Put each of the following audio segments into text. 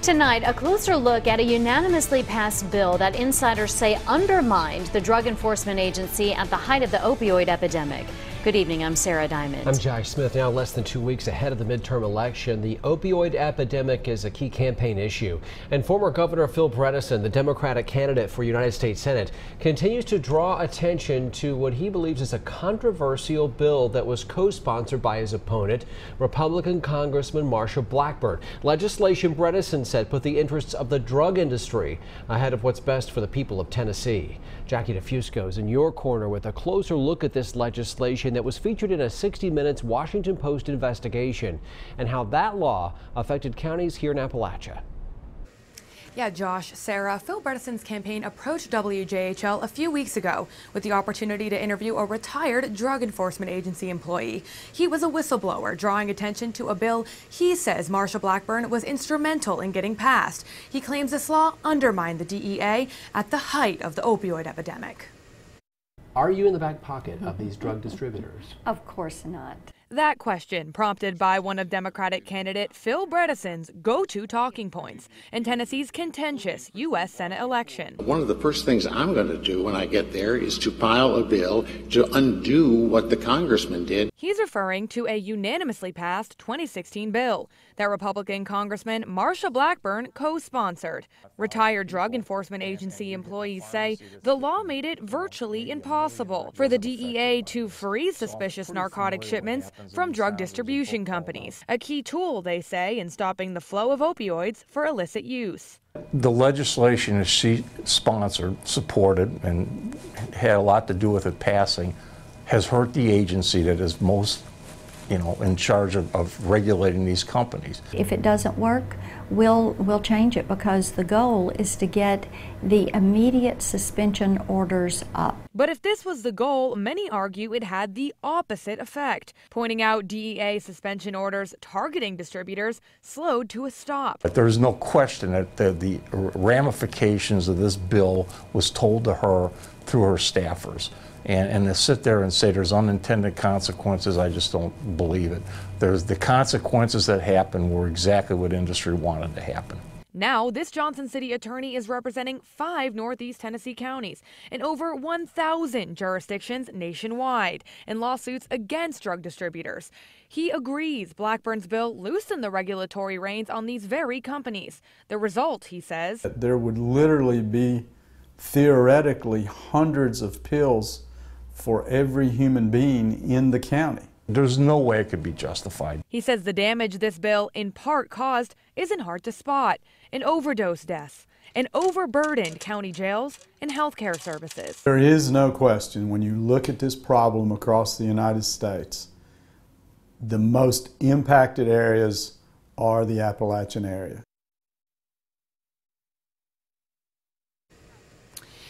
Tonight, a closer look at a unanimously passed bill that insiders say undermined the Drug Enforcement Agency at the height of the opioid epidemic. Good evening, I'm Sarah Diamond. I'm Josh Smith. Now less than 2 weeks ahead of the midterm election, the opioid epidemic is a key campaign issue. And former Governor Phil Bredesen, the Democratic candidate for United States Senate, continues to draw attention to what he believes is a controversial bill that was co-sponsored by his opponent, Republican Congressman Marsha Blackburn. Legislation, Bredesen said, put the interests of the drug industry ahead of what's best for the people of Tennessee. Jackie DeFusco is in your corner with a closer look at this legislation that was featured in a 60 Minutes Washington Post investigation and how that law affected counties here in Appalachia. Yeah, Josh, Sarah, Phil Bredesen's campaign approached WJHL a few weeks ago with the opportunity to interview a retired Drug Enforcement Agency employee. He was a whistleblower, drawing attention to a bill he says Marsha Blackburn was instrumental in getting passed. He claims this law undermined the DEA at the height of the opioid epidemic. Are you in the back pocket of these drug distributors? Of course not. That question prompted by one of Democratic candidate Phil Bredesen's go-to talking points in Tennessee's contentious U.S. Senate election. One of the first things I'm going to do when I get there is to file a bill to undo what the congressman did. He's referring to a unanimously passed 2016 bill that Republican Congressman Marsha Blackburn co-sponsored. Retired Drug Enforcement Agency employees say the law made it virtually impossible for the DEA to freeze suspicious narcotic shipments from drug distribution companies, a key tool, they say, in stopping the flow of opioids for illicit use. The legislation that she sponsored, supported, and had a lot to do with it passing has hurt the agency that is most, in charge of regulating these companies. If it doesn't work, we'll change it, because the goal is to get the immediate suspension orders up. But if this was the goal, many argue it had the opposite effect, pointing out DEA suspension orders targeting distributors slowed to a stop. But there's no question that the ramifications of this bill was told to her through her staffers. And to sit there and say there's unintended consequences, I just don't believe it. The consequences that happened were exactly what industry wanted to happen. Now, this Johnson City attorney is representing 5 Northeast Tennessee counties and over 1,000 jurisdictions nationwide in lawsuits against drug distributors. He agrees Blackburn's bill loosened the regulatory reins on these very companies. The result, he says, there would literally be theoretically hundreds of pills for every human being in the county. There's no way it could be justified. He says the damage this bill in part caused isn't hard to spot: in overdose deaths, and overburdened county jails and healthcare services. There is no question, when you look at this problem across the United States, the most impacted areas are the Appalachian area.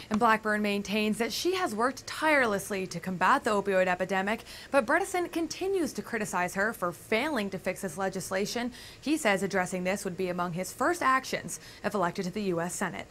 And Blackburn maintains that she has worked tirelessly to combat the opioid epidemic, but Bredesen continues to criticize her for failing to fix this legislation. He says addressing this would be among his first actions if elected to the U.S. Senate.